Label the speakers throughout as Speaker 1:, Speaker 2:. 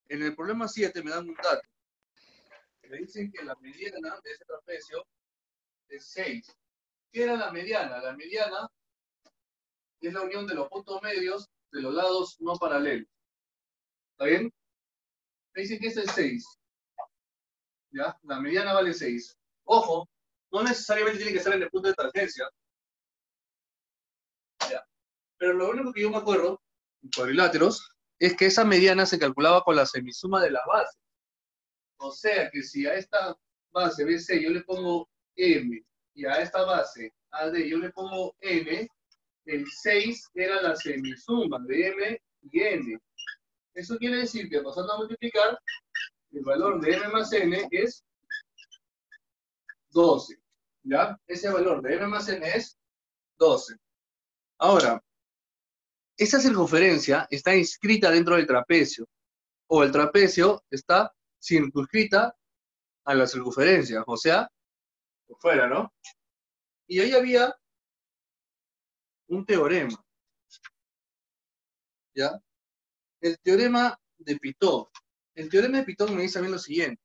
Speaker 1: En el problema 7 me dan un dato. Me dicen que la mediana de ese trapecio es 6. ¿Qué era la mediana? La mediana es la unión de los puntos medios de los lados no paralelos. ¿Está bien? Me dicen que este es 6. ¿Ya? La mediana vale 6. Ojo, no necesariamente tiene que estar en el punto de tangencia. ¿Ya? Pero lo único que yo me acuerdo, en cuadriláteros, es que esa mediana se calculaba con la semisuma de las bases. O sea que si a esta base BC yo le pongo M y a esta base AD yo le pongo N, el 6 era la semisuma de M y N. Eso quiere decir que pasando a multiplicar, el valor de M más N es 12. ¿Ya? Ese valor de M más N es 12. Ahora, esa circunferencia está inscrita dentro del trapecio, o el trapecio está circunscrita a la circunferencia, o sea, por fuera, ¿no? Y ahí había un teorema, ¿ya? El teorema de Pitón. El teorema de Pitón me dice a mí lo siguiente.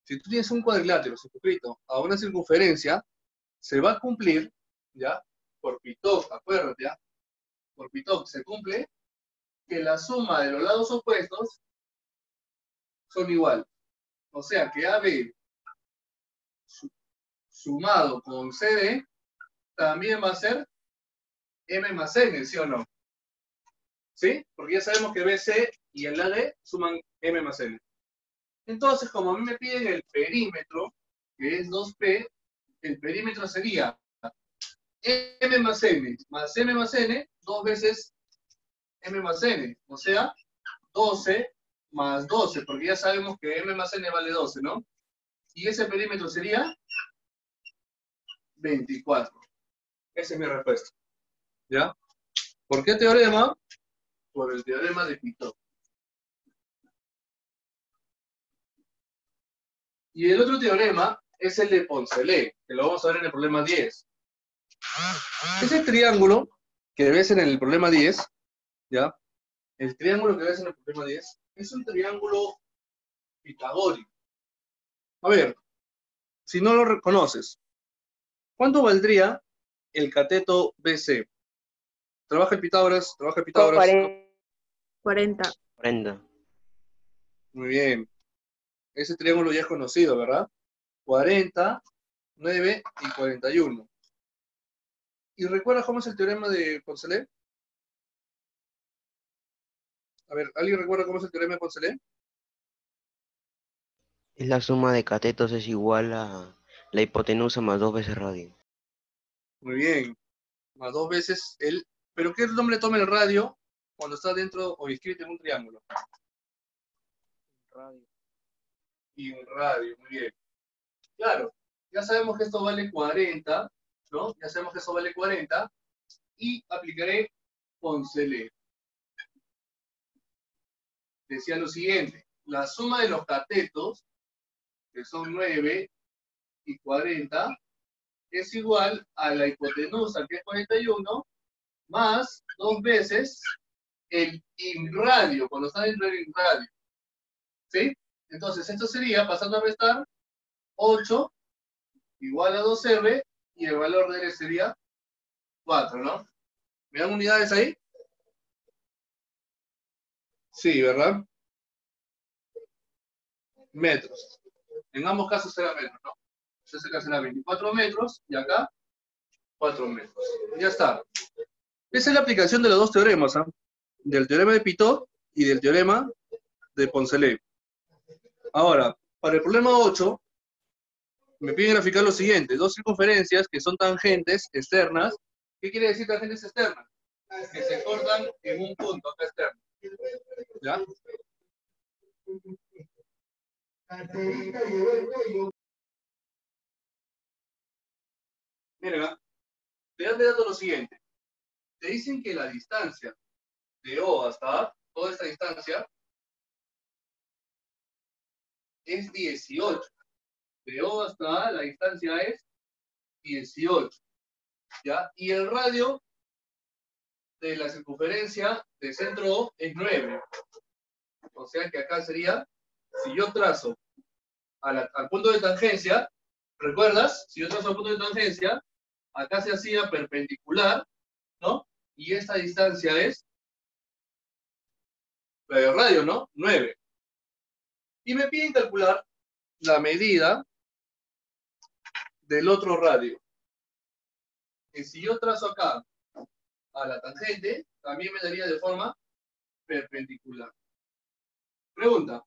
Speaker 1: Si tú tienes un cuadrilátero circunscrito a una circunferencia, se va a cumplir, ¿ya? Por Pitón, acuérdate, ¿ya? Por Pitón se cumple que la suma de los lados opuestos son iguales. O sea que AB sumado con CD también va a ser M más N, ¿sí o no? ¿Sí? Porque ya sabemos que BC y el AD suman M más N. Entonces, como a mí me piden el perímetro, que es 2P, el perímetro sería M más N más M más N, 2 veces M más N. O sea, 12 más 12, porque ya sabemos que M más N vale 12, ¿no? Y ese perímetro sería 24. Esa es mi respuesta. ¿Ya? ¿Por qué teorema? Por el teorema de Pitón. Y el otro teorema es el de Poncelet, que lo vamos a ver en el problema 10. Ese triángulo que ves en el problema 10, ¿ya? El triángulo que ves en el problema 10 es un triángulo pitagórico. A ver, si no lo reconoces, ¿cuánto valdría el cateto BC? Trabaja el Pitágoras, trabaja el Pitágoras.
Speaker 2: 40.
Speaker 3: 40.
Speaker 1: Muy bien. Ese triángulo ya es conocido, ¿verdad? 40, 9 y 41. ¿Y recuerdas cómo es el teorema de Poncelet? A ver, ¿alguien recuerda cómo es el teorema de Poncelet?
Speaker 3: Es la suma de catetos es igual a la hipotenusa más 2 veces radio.
Speaker 1: Muy bien. Más 2 veces el... ¿Pero qué nombre toma el radio cuando está dentro o inscrito en un triángulo?
Speaker 4: Radio.
Speaker 1: Y un radio, muy bien. Claro, ya sabemos que esto vale 40, ¿no? Ya sabemos que esto vale 40 y aplicaré Poncelet. Decía lo siguiente, la suma de los catetos, que son 9 y 40, es igual a la hipotenusa, que es 41, más 2 veces el inradio, cuando está dentro del inradio. ¿Sí? Entonces, esto sería, pasando a restar, 8 igual a 2R, y el valor de R sería 4, ¿no? ¿Me dan unidades ahí? Sí, ¿verdad? Metros. En ambos casos será metros, ¿no? Entonces acá será 24 metros, y acá 4 metros. Ya está. Esa es la aplicación de los dos teoremas, ¿eh? Del teorema de Pitón y del teorema de Poncelet. Ahora, para el problema 8, me piden graficar lo siguiente. Dos circunferencias que son tangentes externas. ¿Qué quiere decir tangentes externas? Que se cortan en un punto acá externo. ¿Ya? Miren, te dan de dato lo siguiente. Te dicen que la distancia de O hasta A, toda esta distancia, es 18. De O hasta A, la distancia es 18. ¿Ya? Y el radio de la circunferencia de centro O es 9. O sea que acá sería, si yo trazo al punto de tangencia, ¿recuerdas? Si yo trazo al punto de tangencia, acá se hacía perpendicular, ¿no? Y esta distancia es la de radio, ¿no? 9. Y me piden calcular la medida del otro radio. Que si yo trazo acá a la tangente, también me daría de forma perpendicular. Pregunta.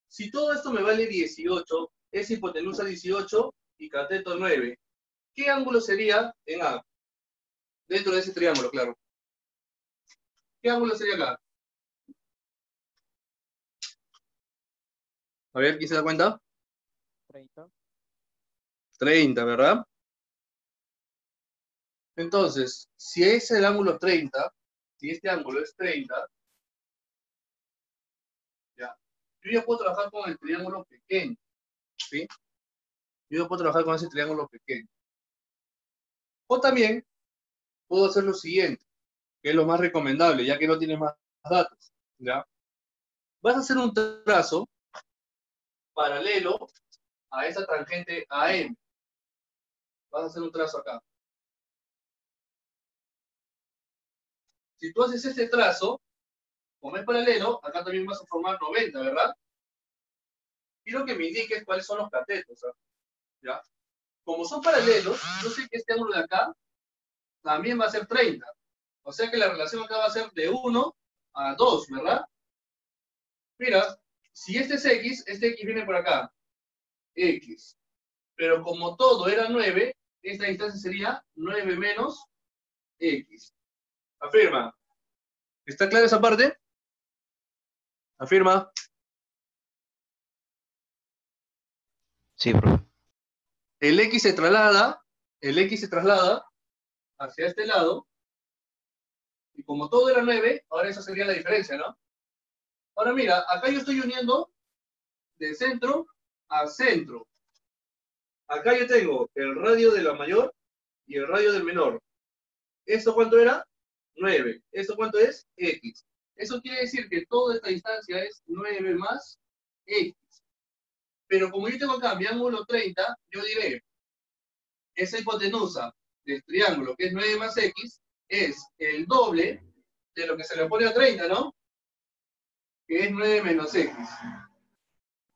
Speaker 1: Si todo esto me vale 18, es hipotenusa 18 y cateto 9, ¿qué ángulo sería en A? Dentro de ese triángulo, claro. ¿Qué ángulo sería acá? A ver, ¿quién se da cuenta?
Speaker 4: 30.
Speaker 1: 30, ¿verdad? Entonces, si es el ángulo 30, si este ángulo es 30, ya, yo ya puedo trabajar con el triángulo pequeño, ¿sí? Yo ya puedo trabajar con ese triángulo pequeño. O también puedo hacer lo siguiente, que es lo más recomendable, ya que no tienes más datos, ¿ya? Vas a hacer un trazo paralelo a esa tangente AM. Vas a hacer un trazo acá. Si tú haces este trazo, como es paralelo, acá también vas a formar 90, ¿verdad? Quiero que me indiques cuáles son los catetos, ¿ya? Como son paralelos, yo sé que este ángulo de acá también va a ser 30. O sea que la relación acá va a ser de 1 a 2, ¿verdad? Mira, si este es X, este X viene por acá. X. Pero como todo era 9, esta distancia sería 9 menos X. Afirma. ¿Está clara esa parte? Afirma.
Speaker 3: Sí, profe.
Speaker 1: El X se traslada hacia este lado, y como todo era 9, ahora esa sería la diferencia, ¿no? Ahora mira, acá yo estoy uniendo de centro a centro. Acá yo tengo el radio de la mayor y el radio del menor. ¿Esto cuánto era? 9. ¿Esto cuánto es? X. Eso quiere decir que toda esta distancia es 9 más X. Pero como yo tengo acá mi ángulo 30, yo diré, esa hipotenusa del triángulo, que es 9 más X, es el doble de lo que se le pone a 30, ¿no? Que es 9 menos X.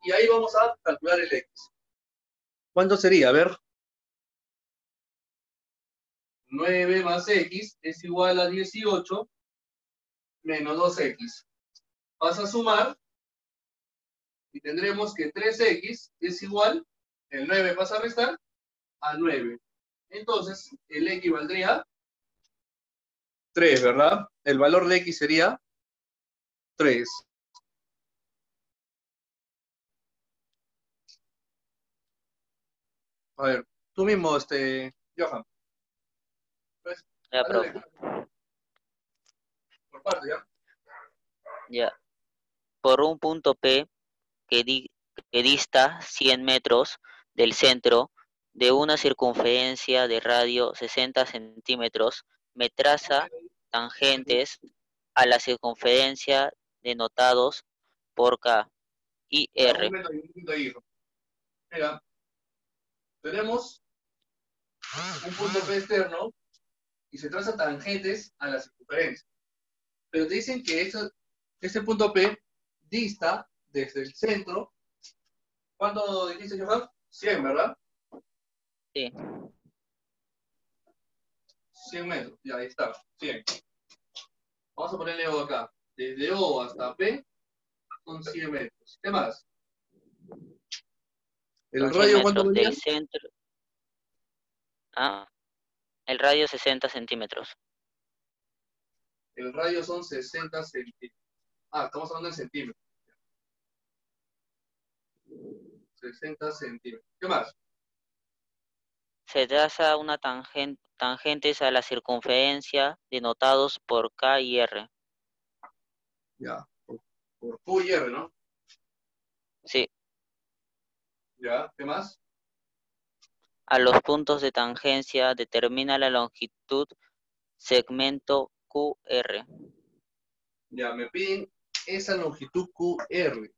Speaker 1: Y ahí vamos a calcular el X. ¿Cuánto sería? A ver. 9 más X es igual a 18 menos 2X. Vas a sumar y tendremos que 3X es igual, el 9 pasa a restar, a 9. Entonces, el X valdría 3, ¿verdad? El valor de X sería 3. A ver, tú mismo, Johan. Pues,
Speaker 5: Ya,
Speaker 1: dale,
Speaker 5: profe.
Speaker 1: por parte, ¿ya?
Speaker 5: Ya. Por un punto P que dista 100 metros del centro de una circunferencia de radio 60 centímetros, me traza tangentes a la circunferencia denotados por K y
Speaker 1: Ya, un
Speaker 5: R.
Speaker 1: momento ahí, hijo. Mira, tenemos un punto P externo y se traza tangentes a la circunferencia. Pero te dicen que este punto P dista desde el centro. ¿Cuánto dijiste, Johan? 100, ¿verdad?
Speaker 5: Sí.
Speaker 1: 100 metros. Ya, ahí está. 100. Vamos a ponerle O acá. Desde O hasta P son 100 metros. ¿Qué más? ¿El
Speaker 5: Son 100
Speaker 1: radio cuánto
Speaker 5: metros
Speaker 1: venía?
Speaker 5: del centro. Ah, el radio 60 centímetros.
Speaker 1: El radio son 60 centímetros. Ah, estamos hablando en centímetros. 60 centímetros. ¿Qué más?
Speaker 5: Se traza una tangentes a la circunferencia denotados por K y R.
Speaker 1: Ya. Por Q y R, ¿no?
Speaker 5: Sí.
Speaker 1: Ya. ¿Qué más?
Speaker 5: A los puntos de tangencia determina la longitud segmento QR.
Speaker 1: Ya, me piden esa longitud QR.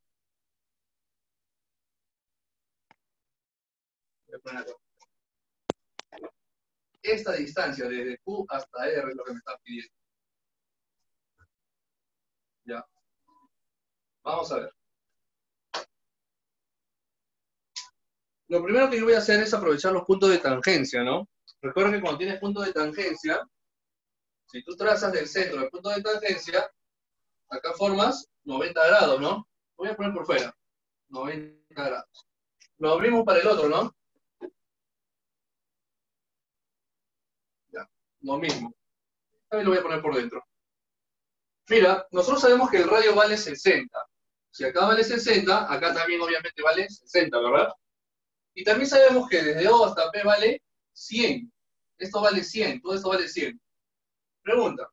Speaker 1: Voy a poner acá. Esta distancia desde Q hasta R es lo que me están pidiendo. Ya. Vamos a ver. Lo primero que yo voy a hacer es aprovechar los puntos de tangencia, ¿no? Recuerda que cuando tienes puntos de tangencia, si tú trazas del centro del punto de tangencia, acá formas 90 grados, ¿no? Voy a poner por fuera. 90 grados. Lo mismo para el otro, ¿no? Ya. Lo mismo. También lo voy a poner por dentro. Mira, nosotros sabemos que el radio vale 60. Si acá vale 60, acá también obviamente vale 60, ¿verdad? Y también sabemos que desde O hasta P vale 100. Esto vale 100, todo esto vale 100. Pregunta.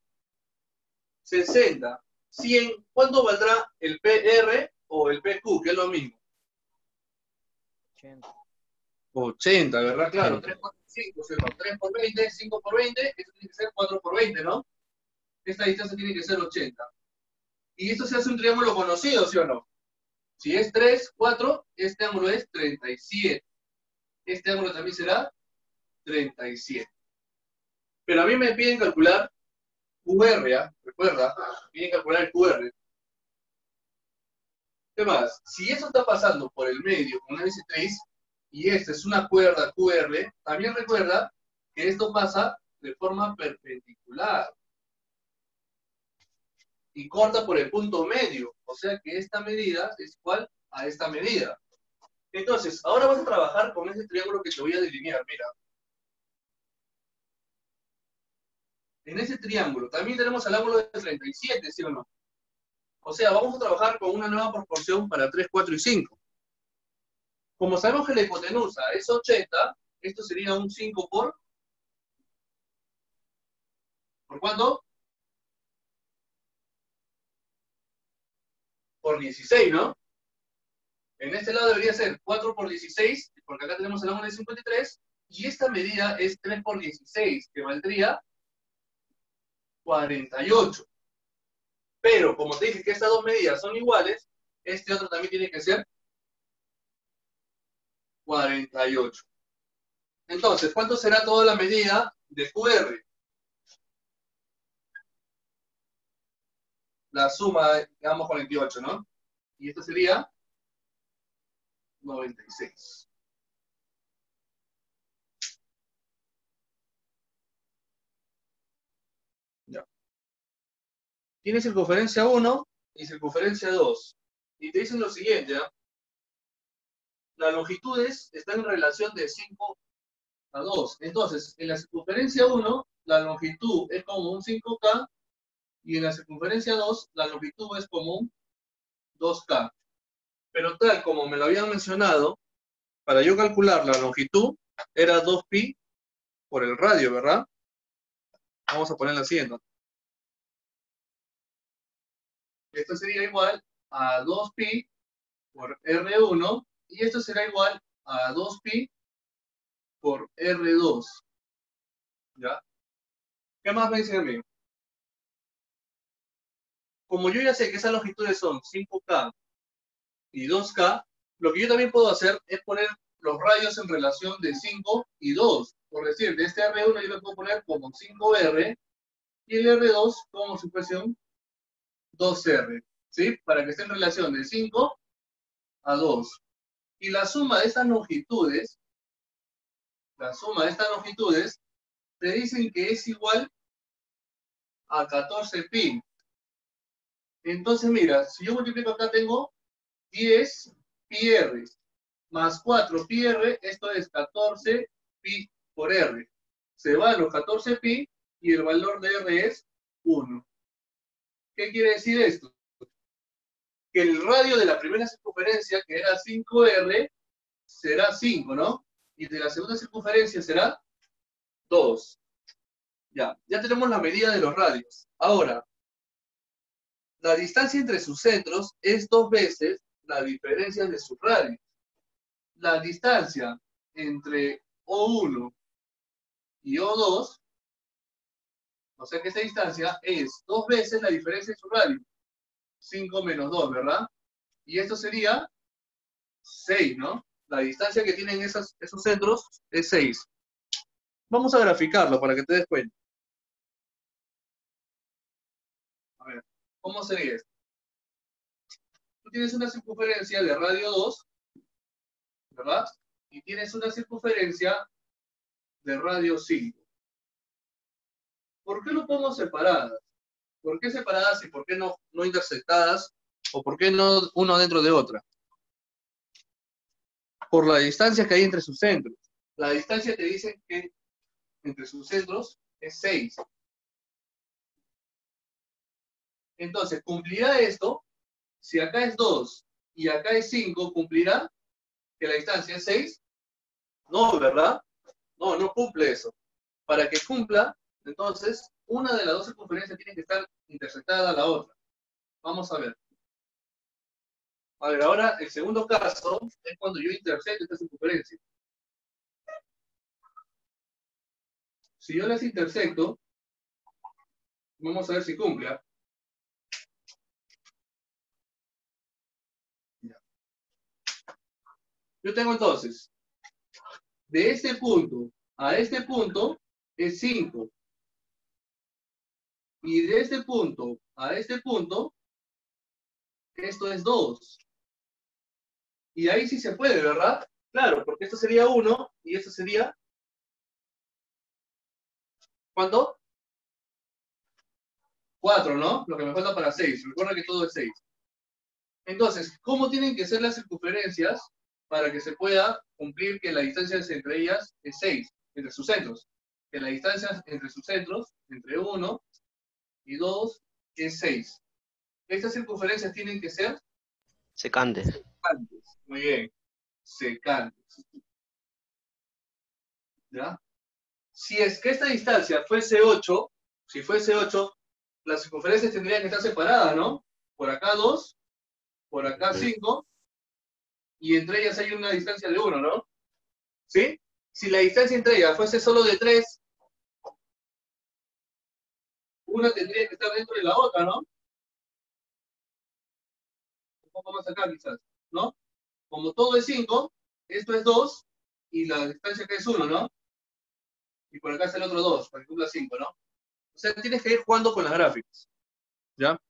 Speaker 1: 60, 100, ¿cuánto valdrá el PR o el PQ, que es lo mismo?
Speaker 5: 80.
Speaker 1: 80, ¿verdad? Claro,
Speaker 3: 80.
Speaker 1: 3 por 5, ¿sí? 3 por 20, 5 por 20, esto tiene que ser 4 por 20, ¿no? Esta distancia tiene que ser 80. Y esto se hace un triángulo conocido, ¿sí o no? Si es 3, 4, este ángulo es 37. Este ángulo también será 37. Pero a mí me piden calcular QR, ¿ah? Recuerda, me piden calcular el QR. ¿Qué más? Si eso está pasando por el medio con una bisetriz, y esta es una cuerda QR, también recuerda que esto pasa de forma perpendicular. Y corta por el punto medio. O sea que esta medida es igual a esta medida. Entonces, ahora vas a trabajar con ese triángulo que te voy a delinear. Mira. En ese triángulo también tenemos el ángulo de 37, ¿sí o no? O sea, vamos a trabajar con una nueva proporción para 3, 4 y 5. Como sabemos que la hipotenusa es 80, esto sería un 5 ¿por cuánto? Por 16, ¿no? En este lado debería ser 4 por 16, porque acá tenemos el ángulo de 53, y esta medida es 3 por 16, que valdría 48. Pero, como te dije que estas dos medidas son iguales, este otro también tiene que ser 48. Entonces, ¿cuánto será toda la medida de QR? La suma de ambos 48, ¿no? Y esto sería 96. Ya. Tiene circunferencia 1 y circunferencia 2. Y te dicen lo siguiente, ¿eh? Las longitudes están en relación de 5 a 2. Entonces, en la circunferencia 1, la longitud es como un 5K, y en la circunferencia 2, la longitud es como un 2K. Pero tal como me lo habían mencionado, para yo calcular la longitud, era 2pi por el radio, ¿verdad? Vamos a ponerla así, entonces. Esto sería igual a 2pi por R1, y esto será igual a 2pi por R2. ¿Ya? ¿Qué más me dicen a mí? Como yo ya sé que esas longitudes son 5K y 2K, lo que yo también puedo hacer es poner los radios en relación de 5 y 2. Por decir, de este R1 yo le puedo poner como 5R, y el R2 como si fuese un 2R, ¿sí? Para que esté en relación de 5 a 2. Y la suma de estas longitudes, te dicen que es igual a 14pi. Entonces, mira, si yo multiplico acá, tengo 10 pi r más 4 pi r, esto es 14 pi por r. Se van los 14 pi y el valor de r es 1. ¿Qué quiere decir esto? Que el radio de la primera circunferencia, que era 5r, será 5, ¿no? Y de la segunda circunferencia será 2. Ya tenemos la medida de los radios. Ahora, la distancia entre sus centros es 2 veces la diferencia de sus radios. La distancia entre O1 y O2, o sea que esta distancia es 2 veces la diferencia de su radio. 5 menos 2, ¿verdad? Y esto sería 6, ¿no? La distancia que tienen esos centros es 6. Vamos a graficarlo para que te des cuenta. A ver, ¿cómo sería esto? Tú tienes una circunferencia de radio 2, ¿verdad? Y tienes una circunferencia de radio 5. ¿Por qué lo pongo separadas? ¿Por qué separadas y por qué no intersectadas? ¿O por qué no uno dentro de otra? Por la distancia que hay entre sus centros. La distancia te dice que entre sus centros es 6. Entonces, ¿cumplirá esto? Si acá es 2 y acá es 5, ¿cumplirá que la distancia es 6? No, ¿verdad? No, no cumple eso. Para que cumpla, entonces, una de las dos circunferencias tiene que estar intersectada a la otra. Vamos a ver. A ver, ahora el segundo caso es cuando yo intersecto esta circunferencia. Si yo las intersecto, vamos a ver si cumple. ¿Ah? Yo tengo entonces, de este punto a este punto es 5. Y de este punto a este punto, esto es 2. Y ahí sí se puede, ¿verdad? Claro, porque esto sería 1 y esto sería... ¿Cuánto? 4, ¿no? Lo que me falta para 6. Recuerda que todo es 6. Entonces, ¿cómo tienen que ser las circunferencias para que se pueda cumplir que la distancia entre ellas es 6, entre sus centros? Que la distancia entre sus centros, entre 1 y 2, es 6. Estas circunferencias tienen que ser
Speaker 3: Secantes.
Speaker 1: secantes. Muy bien. Secantes. ¿Ya? Si es que esta distancia fuese 8, si fuese 8, las circunferencias tendrían que estar separadas, ¿no? Por acá 2, por acá 5, y entre ellas hay una distancia de 1, ¿no? ¿Sí? Si la distancia entre ellas fuese solo de 3, una tendría que estar dentro de la otra, ¿no? Un poco más acá quizás, ¿no? Como todo es 5, esto es 2, y la distancia acá es 1, ¿no? Y por acá está el otro 2, para que cumpla 5, ¿no? O sea, tienes que ir jugando con las gráficas, ¿ya?